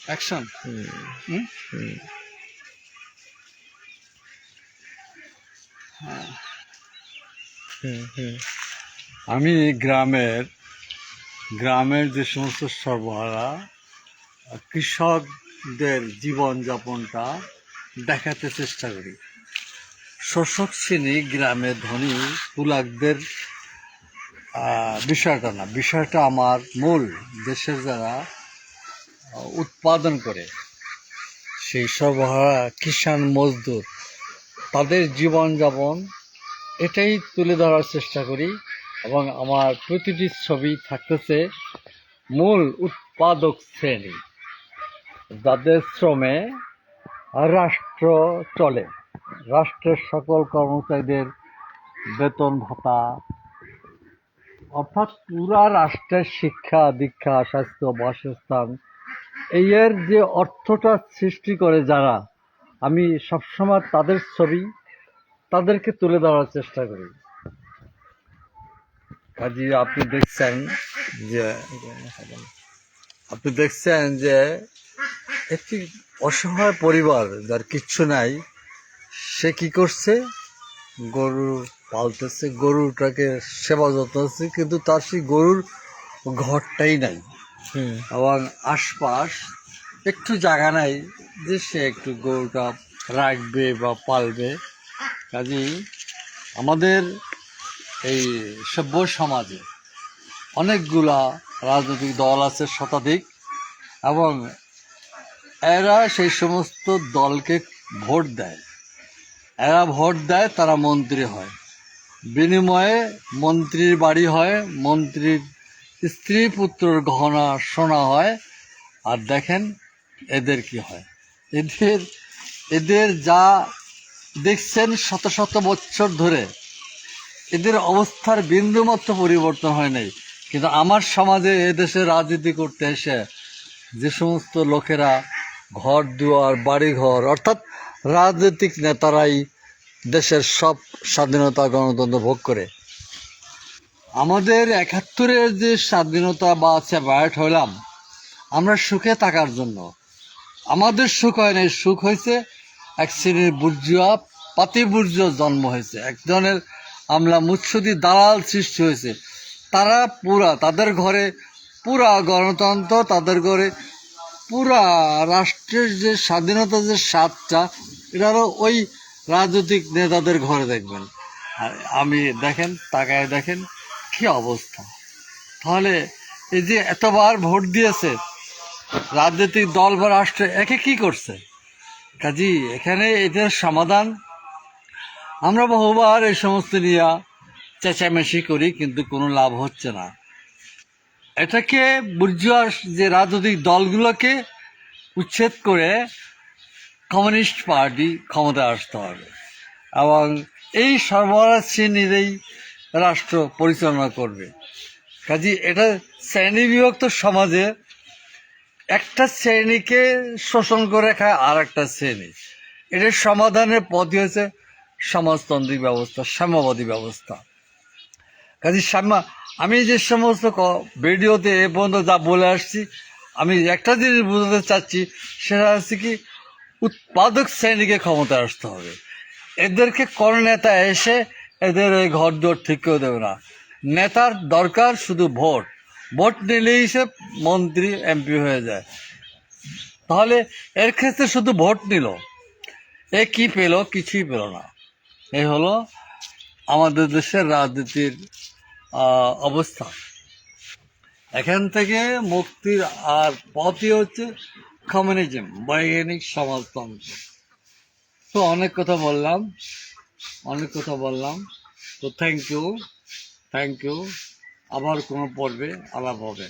Action. আমি গ্রামের যে সমস্ত সর্বহারা কৃষকদের জীবনযাপনটা দেখাতে চেষ্টা করি। শোষক শ্রেণী গ্রামের ধনী কুলাকদের বিষয়টা না, বিষয়টা আমার মূল দেশের যারা উৎপাদন করে সেই সর্বহারা কিষাণ মজদুর তাদের জীবনযাপন এটাই তুলে ধরার চেষ্টা করি। এবং আমার প্রতিটি ছবি থাকতেছে মূল উৎপাদক শ্রেণী, যাদের শ্রমে রাষ্ট্র চলে। রাষ্ট্রের সকল কর্মচারীদের বেতন ভাতা, অর্থাৎ পুরা রাষ্ট্রের শিক্ষা দীক্ষা স্বাস্থ্য বাসস্থান এর যে অর্থটা সৃষ্টি করে যারা, আমি সবসময় তাদের ছবি তাদেরকে তুলে ধরার চেষ্টা করি। কাজী আপনি দেখছেন যে একটি অসহায় পরিবার যার কিচ্ছু নাই, সে কি করছে, গরু পালতেছে, গরুটাকে সেবা যত্ন করছে, কিন্তু তার সেই গরুর ঘরটাই নাই এবং আশপাশ একটু জায়গা নাই যে সে একটু গরুটা রাখবে বা পালবে। কাজেই আমাদের এই সভ্য সমাজে অনেকগুলা রাজনৈতিক দল আছে, শতাধিক, এবং এরা সেই সমস্ত দলকে ভোট দেয়। তারা মন্ত্রী হয়, বিনিময়ে মন্ত্রীর বাড়ি হয়, মন্ত্রীর স্ত্রী পুত্রর গহনা সোনা হয়। আর দেখেন এদের কি হয়, এদের যা দেখছেন শত শত বছর ধরে এদের অবস্থার বিন্দুমাত্র পরিবর্তন হয় নাই। কিন্তু আমার সমাজে এদেশে রাজনীতি করতে এসে যে সমস্ত লোকেরা ঘর দুয়ার বাড়িঘর, অর্থাৎ রাজনৈতিক নেতারাই দেশের সব স্বাধীনতা গণতন্ত্র ভোগ করে। আমাদের ৭১-এর যে স্বাধীনতা বা সেপারেট হইলাম আমরা সুখে থাকার জন্য, আমাদের সুখ হয় নাই, সুখ হয়েছে এক শ্রেণীর বুর্জুয়া, পাতি বুর্জুয়া জন্ম হয়েছে, এক ধরনের আমলা মুৎসুদি দালাল সৃষ্টি হয়েছে। তারা তাদের ঘরে পুরা গণতন্ত্র, তাদের ঘরে পুরা রাষ্ট্রের যে স্বাধীনতা যে স্বাদটা, এটা হলো ওই রাজনৈতিক নেতাদের ঘরে দেখবেন। আর আমি দেখেন, তাকায় দেখেন কি অবস্থা। তাহলে এই যে এতবার ভোট দিয়েছে রাজনৈতিক দল বা রাষ্ট্র, একে কি করছে? কাজী এখানে এদের সমাধান, আমরা বহুবার এই সমস্ত নিয়ে চেঁচামেচি করি, কিন্তু কোনো লাভ হচ্ছে না। এটাকে বুর্জুয়া যে রাজনৈতিক দলগুলোকে উচ্ছেদ করে কমিউনিস্ট পার্টি ক্ষমতায় আসতে হবে এবং এই সর্বহারা শ্রেণীরই রাষ্ট্র পরিচালনা করবে। কাজী এটা শ্রেণী বিভক্ত সমাজে একটা শ্রেণীকে শোষণ করে খায় আর একটা শ্রেণী। এটার সমাধানের পথই হচ্ছে সমাজতান্ত্রিক ব্যবস্থা, সাম্যবাদী ব্যবস্থা। কাজী আমি যে সমস্ত ভিডিওতে এ পর্যন্ত যা বলে আসছি, আমি একটা জিনিস বুঝতে চাচ্ছি, সেটা হচ্ছে কি, উৎপাদক শ্রেণীকে ক্ষমতায় আসতে হবে। এদেরকে কোনো নেতা এসে এদের এই ঘর দোর ঠিক করে দেবে না। নেতার দরকার শুধু ভোট, ভোট নিলেই সে মন্ত্রী এমপি হয়ে যায়। তাহলে এর ক্ষেত্রে শুধু ভোট নিল, এ কি পেল? কিছুই পেল না। এই হলো আমাদের দেশের রাজনীতির অবস্থা। এখান থেকে মুক্তির আর পথই হচ্ছে কমিউনিজম, বৈজ্ঞানিক সমাজতন্ত্র। তো অনেক কথা বললাম। তো থ্যাংক ইউ। আবার কোনো পর্বে আলাপ হবে।